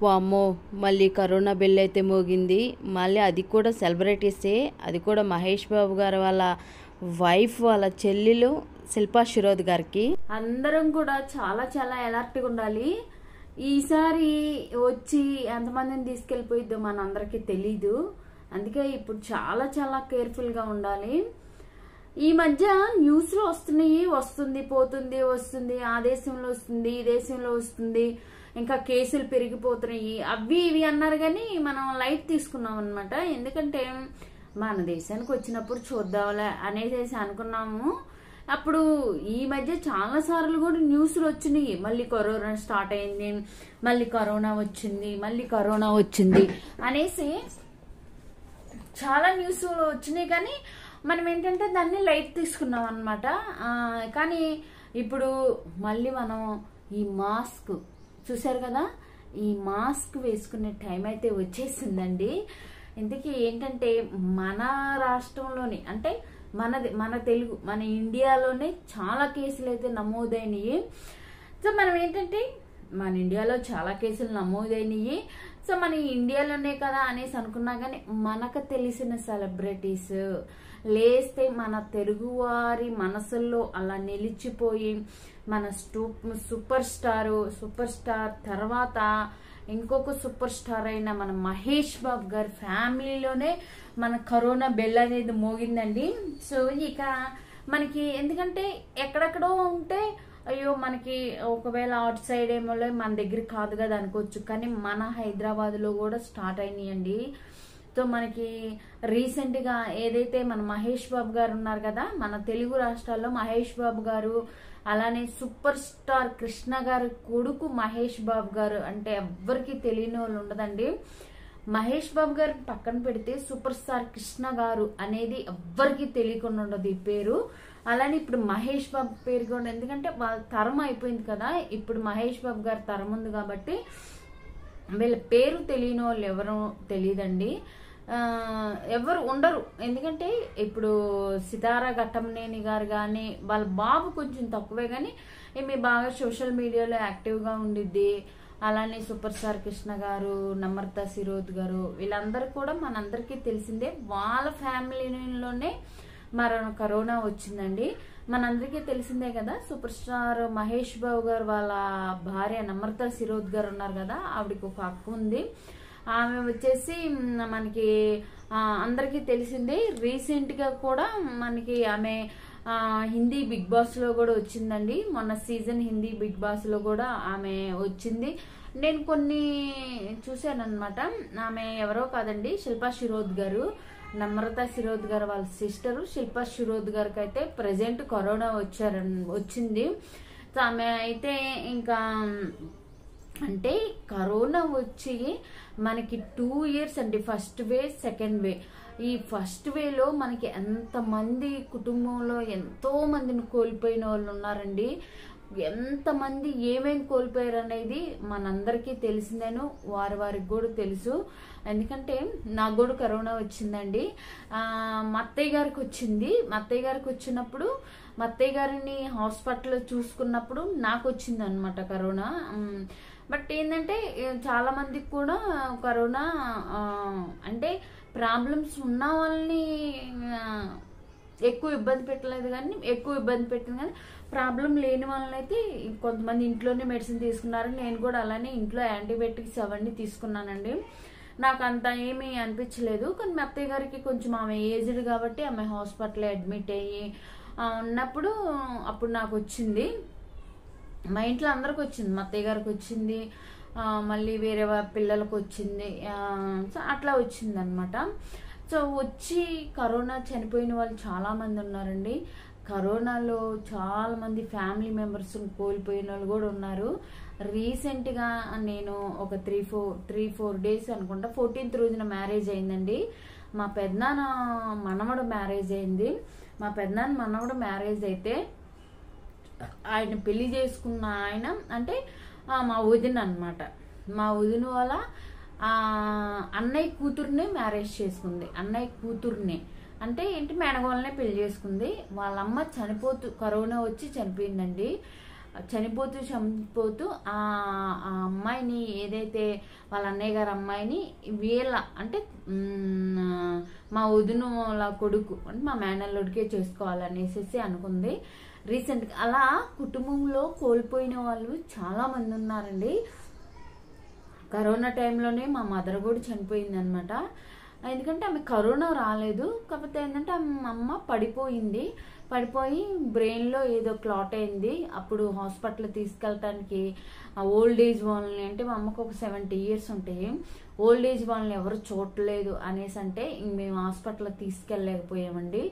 వామ్మో! మళ్ళీ corona bell అయితే మోగింది. మళ్ళీ అది కూడా సెలబ్రిటీసే. అది కూడా మహేష్ బాబు గారు వాళ్ళ వైఫ్ వాళ్ళ చెల్లెలు శిల్పా శిరోద్ గారికి. అందరం కూడా చాలా చాలా అలర్ట్గా ఉండాలి. ఈసారి వచ్చి ఎంతమందిని తీసుకెళ్ళిపోయిద్దో మనందరికీ తెలీదు. అందుకే ఇప్పుడు చాలా చాలా కేర్ఫుల్గా ఉండాలి. ఈ మధ్య న్యూస్లో వస్తుంది పోతుంది, వస్తుంది, ఆ దేశంలో వస్తుంది, ఈ దేశంలో వస్తుంది, ఇంకా కేసులు పెరిగిపోతున్నాయి, అవి ఇవి అన్నారు. కానీ మనం లైట్ తీసుకున్నాం అనమాట. ఎందుకంటే మన దేశానికి వచ్చినప్పుడు చూద్దాంలే అనేసి అనుకున్నాము. అప్పుడు ఈ మధ్య చాలా సార్లు కూడా న్యూస్లు వచ్చినాయి. మళ్ళీ కరోనా స్టార్ట్ అయింది, మళ్ళీ కరోనా వచ్చింది అనేసి చాలా న్యూస్లు వచ్చినాయి. కానీ మనం ఏంటంటే దాన్ని లైట్ తీసుకున్నాం అనమాట. కానీ ఇప్పుడు మళ్ళీ మనం ఈ మాస్క్ చూసారు కదా, ఈ మాస్క్ వేసుకునే టైం అయితే వచ్చేసిందండి. ఇంతకీ ఏంటంటే మన రాష్ట్రంలోని అంటే మన తెలుగు మన ఇండియాలోనే చాలా కేసులు అయితే నమోదైనవి. సో మనం ఏంటంటే మన ఇండియాలో చాలా కేసులు నమోదైనవి. సో మన ఇండియాలోనే కదా అనేసి అనుకున్నా. కానీ మనకు తెలిసిన సెలబ్రిటీస్ లేస్తే మన తెలుగువారి మనసుల్లో అలా నిలిచిపోయి మన సూపర్ స్టార్ తర్వాత ఇంకొక సూపర్ స్టార్ అయిన మన మహేష్ బాబు గారి ఫ్యామిలీలోనే మన కరోనా బెల్ అనేది మోగిందండి. సో ఇక మనకి ఎందుకంటే ఎక్కడెక్కడో ఉంటే అయ్యో మనకి ఒకవేళ అవుట్ సైడ్ ఏమో మన దగ్గర కాదు కదా అనుకోవచ్చు. కానీ మన హైదరాబాద్లో కూడా స్టార్ట్ అయినాయండి. సో మనకి రీసెంట్గా ఏదైతే మన మహేష్ బాబు గారు ఉన్నారు కదా, మన తెలుగు రాష్ట్రాల్లో మహేష్ బాబు గారు, అలానే సూపర్ స్టార్ కృష్ణ గారు కొడుకు మహేష్ బాబు గారు అంటే ఎవ్వరికి తెలియని వాళ్ళు ఉండదండి. మహేష్ బాబు గారు పక్కన పెడితే సూపర్ స్టార్ కృష్ణ గారు అనేది ఎవ్వరికి తెలియకుండా ఉండదు ఈ పేరు. అలానే ఇప్పుడు మహేష్ బాబు పేరు కూడా, ఎందుకంటే వాళ్ళ తరం అయిపోయింది కదా, ఇప్పుడు మహేష్ బాబు గారి తరం ఉంది కాబట్టి వీళ్ళ పేరు తెలియని వాళ్ళు ఎవరు తెలియదండి, ఎవరు ఉండరు. ఎందుకంటే ఇప్పుడు సితారా ఘట్టమనేని గారు కానీ వాళ్ళ బాబు కొంచెం తక్కువే, కానీ ఈమె బాగా సోషల్ మీడియాలో యాక్టివ్గా ఉండిద్ది. అలానే సూపర్ స్టార్ కృష్ణ గారు, నమ్రత శిరోద్ గారు, వీళ్ళందరూ కూడా మనందరికీ తెలిసిందే. వాళ్ళ ఫ్యామిలీలోనే కరోనా వచ్చిందండి. మనందరికీ తెలిసిందే కదా. సూపర్ స్టార్ మహేష్ బాబు గారు వాళ్ళ భార్య నమ్రత శిరోద్ గారు ఉన్నారు కదా, ఆవిడకి ఒక అక్క ఉంది. ఆమె వచ్చేసి మనకి అందరికీ తెలిసిందే. రీసెంట్గా కూడా మనకి ఆమె హిందీ బిగ్ బాస్ లో కూడా వచ్చిందండి. మొన్న సీజన్ హిందీ బిగ్ బాస్ లో కూడా ఆమె వచ్చింది. నేను కొన్ని చూశాను అనమాట. ఆమె ఎవరో కాదండి, శిల్పా శిరోద్ గారు, నమ్రత శిరోద్ గారు వాళ్ళ సిస్టరు. శిల్పా శిరోద్ గారికి అయితే ప్రజెంట్ కరోనా వచ్చింది. సో ఆమె అయితే ఇంకా అంటే కరోనా వచ్చి మనకి 2 years అండి. First way, second way. ఈ ఫస్ట్ వేలో మనకి ఎంతమంది కుటుంబంలో ఎంతో మందిని కోల్పోయిన వాళ్ళు ఉన్నారండి. ఎంతమంది ఏమేమి కోల్పోయారు అనేది మనందరికీ తెలిసిందేను, వారికి కూడా తెలుసు. ఎందుకంటే నాకు కూడా కరోనా వచ్చిందండి. మా అత్తయ్య గారికి వచ్చింది. మా అత్తయ్య గారికి వచ్చినప్పుడు మా అత్తయ్య గారిని హాస్పిటల్లో చూసుకున్నప్పుడు నాకు వచ్చింది అనమాట కరోనా. బట్ ఏంటంటే చాలా మందికి కూడా కరోనా అంటే ప్రాబ్లమ్స్ ఉన్న వాళ్ళని ఎక్కువ ఇబ్బంది పెట్టలేదు, కానీ ప్రాబ్లం లేని వాళ్ళని అయితే కొంతమంది ఇంట్లోనే మెడిసిన్ తీసుకున్నారు. నేను కూడా అలానే ఇంట్లో యాంటీబయాటిక్స్ అవన్నీ తీసుకున్నానండి. నాకు అంత ఏమీ అనిపించలేదు. కానీ మా అత్తయ్య గారికి కొంచెం ఆమె ఏజ్డ్ కాబట్టి ఆమె హాస్పిటల్లో అడ్మిట్ అయ్యి ఉన్నప్పుడు అప్పుడు నాకు వచ్చింది. మా ఇంట్లో అందరికి వచ్చింది. మా అత్తయ్య గారికి వచ్చింది, మళ్ళీ వేరే పిల్లలకు వచ్చింది. సో అట్లా వచ్చింది అనమాట. సో వచ్చి కరోనా చనిపోయిన వాళ్ళు చాలా మంది ఉన్నారండి. కరోనాలో చాలా మంది ఫ్యామిలీ మెంబర్స్ కోల్పోయిన వాళ్ళు కూడా ఉన్నారు. రీసెంట్గా నేను ఒక 3-4 days అనుకుంటా, 14th రోజున మ్యారేజ్ అయిందండి. మా పెద్దనాన్న మనవడు మ్యారేజ్ అయింది. మా పెద్దనాన్న మనవడు మ్యారేజ్ అయితే ఆయన పెళ్లి చేసుకున్న ఆయన అంటే మా వదిన అనమాట. మా వదిన వాళ్ళ అన్నయ్య కూతుర్నే మ్యారేజ్ చేసుకుంది. అన్నయ్య కూతుర్నే అంటే ఏంటి మేనగోళ్ళనే పెళ్లి చేసుకుంది. వాళ్ళమ్మ కరోనా వచ్చి చనిపోయిందండి. చనిపోతూ ఆ అమ్మాయిని ఏదైతే వాళ్ళ అన్నయ్య గారి అమ్మాయిని వీళ్ళ అంటే మా వదిన కొడుకు అంటే మా మేనల్లుడికే చేసుకోవాలనేసి అనుకుంది రీసెంట్గా. అలా కుటుంబంలో కోల్పోయిన వాళ్ళు చాలా మంది ఉన్నారండి. కరోనా టైంలోనే మా మదర్ కూడా చనిపోయింది అనమాట. ఎందుకంటే ఆమె కరోనా రాలేదు, కాకపోతే ఏంటంటే మా అమ్మ పడిపోయి బ్రెయిన్లో ఏదో క్లాట్ అయింది. అప్పుడు హాస్పిటల్ తీసుకెళ్ళటానికి ఓల్డ్ ఏజ్ వాళ్ళని, అంటే మా అమ్మకు ఒక 70 years ఉంటాయి, ఓల్డ్ ఏజ్ వాళ్ళని ఎవరు చూడలేదు అనేసి అంటే మేము హాస్పిటల్ తీసుకెళ్ళలేకపోయామండి.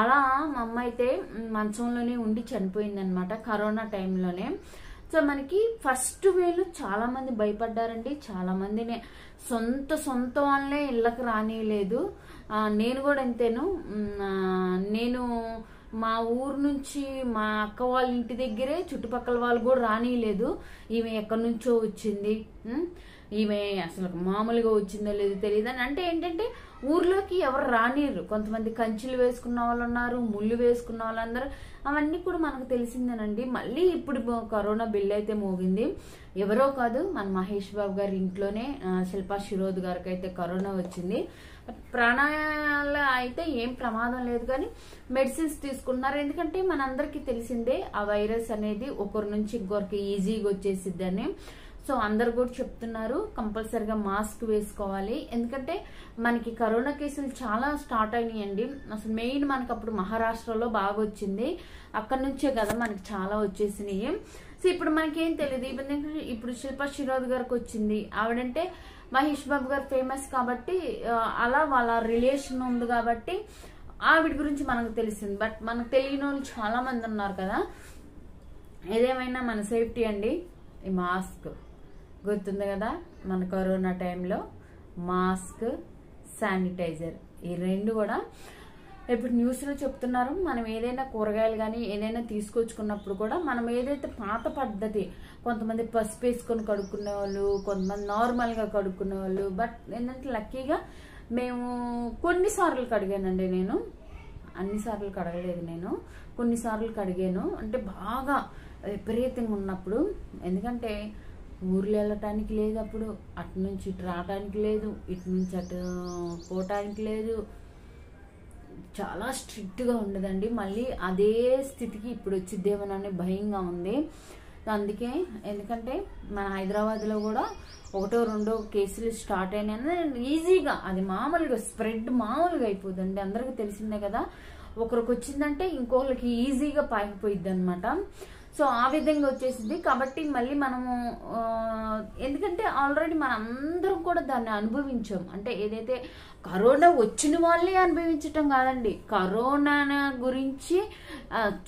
అలా మా అమ్మ అయితే మంచంలోనే ఉండి చనిపోయింది అనమాట కరోనా టైంలోనే. సో మనకి ఫస్ట్ వేలు చాలా మంది భయపడ్డారండి, చాలా మందిని సొంత వాళ్ళనే ఇళ్ళకి రానియలేదు. నేను కూడా అంతేను. నేను మా ఊరు నుంచి మా అక్క వాళ్ళ ఇంటి దగ్గరే చుట్టుపక్కల వాళ్ళు కూడా రానియలేదు. ఈమె ఎక్కడి నుంచో వచ్చింది, ఈమె అసలు మామూలుగా వచ్చిందో లేదో తెలియదు అని. అంటే ఏంటంటే ఊర్లోకి ఎవరు రానియరు. కొంతమంది కంచెలు వేసుకున్న వాళ్ళు ఉన్నారు, ముళ్ళు వేసుకున్న వాళ్ళందరూ, అవన్నీ కూడా మనకు తెలిసిందేనండి. మళ్ళీ ఇప్పుడు కరోనా బిల్ అయితే మోగింది. ఎవరో కాదు, మన మహేష్ బాబు గారి ఇంట్లోనే శిల్పా శిరోద్ గారికి అయితే కరోనా వచ్చింది. ప్రాణాల అయితే ఏం ప్రమాదం లేదు, కానీ మెడిసిన్స్ తీసుకుంటున్నారు. ఎందుకంటే మనందరికీ తెలిసిందే ఆ వైరస్ అనేది ఒకరి నుంచి ఇంకొకరికి ఈజీగా వచ్చేసిద్దని. సో అందరు కూడా చెప్తున్నారు కంపల్సరిగా మాస్క్ వేసుకోవాలి. ఎందుకంటే మనకి కరోనా కేసులు చాలా స్టార్ట్ అయినాయండి. అసలు మెయిన్ మనకి అప్పుడు మహారాష్ట్రలో బాగా వచ్చింది, అక్కడి నుంచే కదా మనకి చాలా వచ్చేసినాయి. సో ఇప్పుడు మనకేం తెలియదు. ఇప్పుడు శిల్పా శిరోద్ గారికి వచ్చింది. ఆవిడంటే మహేష్ బాబు గారు ఫేమస్ కాబట్టి, అలా వాళ్ళ రిలేషన్ ఉంది కాబట్టి ఆవిడ గురించి మనకు తెలిసింది. బట్ మనకు తెలియని వాళ్ళు చాలా మంది ఉన్నారు కదా. ఏదేమైనా మన సేఫ్టీ అండి. ఈ మాస్క్ గుర్తుంది కదా, మన కరోనా టైంలో మాస్క్, శానిటైజర్, ఈ రెండు కూడా ఇప్పుడు న్యూస్లో చెప్తున్నారు. మనం ఏదైనా కూరగాయలు కానీ ఏదైనా తీసుకొచ్చుకున్నప్పుడు కూడా మనం ఏదైతే పాత పద్ధతి, కొంతమంది పసుపు వేసుకొని కడుక్కునే వాళ్ళు, కొంతమంది నార్మల్గా కడుక్కునే వాళ్ళు. బట్ ఏంటంటే లక్కీగా మేము కొన్నిసార్లు కడిగానండి. నేను అన్నిసార్లు కడగలేదు, నేను కొన్నిసార్లు కడిగాను. అంటే బాగా విపరీతంగా ఉన్నప్పుడు, ఎందుకంటే ఊర్లో వెళ్ళటానికి లేదు, అప్పుడు అటు నుంచి ఇటు రావడానికి లేదు, ఇటు నుంచి అటు పోవటానికి లేదు, చాలా స్ట్రిక్ట్గా ఉండదండి. మళ్ళీ అదే స్థితికి ఇప్పుడు వచ్చిద్దేమోనని భయంగా ఉంది. అందుకే ఎందుకంటే మన హైదరాబాద్లో కూడా 1-2 కేసులు స్టార్ట్ అయినాయి. ఈజీగా అది మామూలుగా స్ప్రెడ్ మామూలుగా అయిపోతుంది, అందరికీ తెలిసిందే కదా. ఒకరికి వచ్చిందంటే ఇంకొకరికి ఈజీగా పాకిపోయిద్ది అనమాట. సో ఆ విధంగా వచ్చేసింది. కాబట్టి మళ్ళీ మనము ఎందుకంటే ఆల్రెడీ మనం అందరం కూడా దాన్ని అనుభవించాం. అంటే ఏదైతే కరోనా వచ్చిన వాళ్ళే అనుభవించటం కాదండి, కరోనా గురించి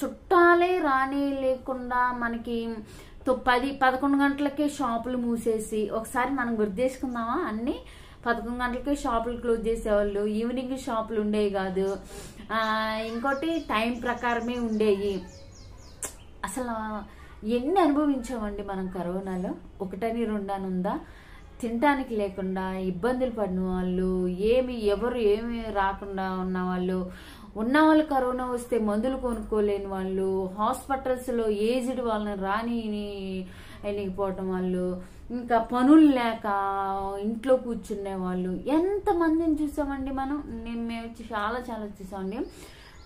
చుట్టాలే రాని లేకుండా మనకి 10-11 గంటలకే షాపులు మూసేసి, ఒకసారి మనం గుర్తేసుకుందామా, అన్ని 11 గంటలకే షాపులు క్లోజ్ చేసేవాళ్ళు, ఈవినింగ్ షాపులు ఉండేవి కాదు, ఇంకోటి టైం ప్రకారమే ఉండేవి. అసలు ఎన్ని అనుభవించామండి మనం కరోనాలో. 1-2 అని ఉందా, తినటానికి లేకుండా ఇబ్బందులు పడిన వాళ్ళు, ఎవరు ఏమి రాకుండా ఉన్నవాళ్ళు, ఉన్నవాళ్ళు కరోనా వస్తే మందులు కొనుక్కోలేని వాళ్ళు, హాస్పిటల్స్లో ఏజ్డ్ వాళ్ళని వెళ్ళిపోవటం వాళ్ళు, ఇంకా పనులు లేక ఇంట్లో కూర్చునే వాళ్ళు, ఎంతమందిని చూసామండి మనం. మేము చాలా చూసామండి.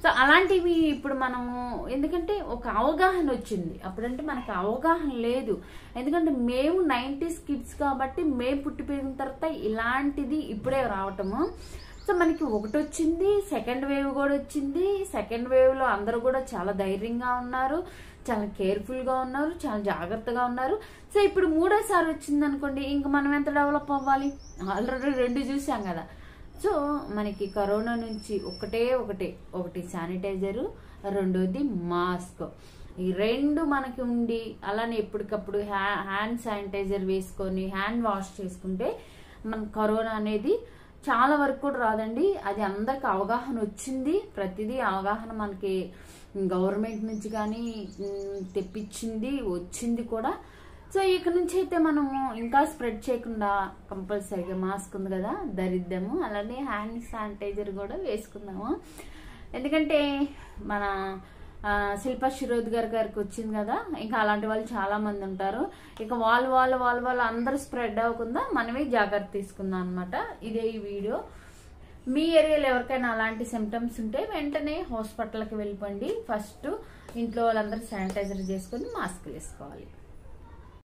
సో అలాంటివి ఇప్పుడు మనము, ఎందుకంటే ఒక అవగాహన వచ్చింది. అప్పుడంటే మనకు అవగాహన లేదు, ఎందుకంటే మేము 90s కిడ్స్ కాబట్టి మేము పుట్టి పెరిగిన తర్వాత ఇలాంటిది ఇప్పుడే రావటము. సో మనకి ఒకటి వచ్చింది, సెకండ్ వేవ్ కూడా వచ్చింది. సెకండ్ వేవ్లో అందరూ కూడా చాలా ధైర్యంగా ఉన్నారు, చాలా కేర్ఫుల్గా ఉన్నారు, చాలా జాగ్రత్తగా ఉన్నారు. సో ఇప్పుడు మూడోసారి వచ్చింది అనుకోండి, ఇంకా మనం ఎంత డెవలప్ అవ్వాలి. ఆల్రెడీ 2 చూసాం కదా. సో మనకి కరోనా నుంచి ఒకటి శానిటైజరు, రెండోది మాస్క్, ఈ 2 మనకి ఉండి అలానే ఎప్పటికప్పుడు హ్యాండ్ శానిటైజర్ వేసుకొని హ్యాండ్ వాష్ చేసుకుంటే మన కరోనా అనేది చాలా వరకు కూడా రాదండి. అది అందరికి అవగాహన వచ్చింది. ప్రతిదీ అవగాహన మనకి గవర్నమెంట్ నుంచి కానీ తెప్పించింది, వచ్చింది కూడా. సో ఇక నుంచి అయితే మనము ఇంకా స్ప్రెడ్ చేయకుండా కంపల్సరీగా మాస్క్ ఉంది కదా ధరిద్దాము, అలానే హ్యాండ్ శానిటైజర్ కూడా వేసుకుందాము. ఎందుకంటే మన శిల్పా శిరోద్ గారికి వచ్చింది కదా, ఇంకా అలాంటి వాళ్ళు చాలా మంది ఉంటారు. ఇక వాళ్ళు అందరూ స్ప్రెడ్ అవ్వకుండా మనమే జాగ్రత్త తీసుకుందాం అనమాట. ఇదే ఈ వీడియో. మీ ఏరియాలో ఎవరికైనా అలాంటి సిమ్టమ్స్ ఉంటే వెంటనే హాస్పిటల్కి వెళ్ళిపోండి. ఫస్ట్ ఇంట్లో వాళ్ళందరూ శానిటైజర్ చేసుకొని మాస్క్ వేసుకోవాలి.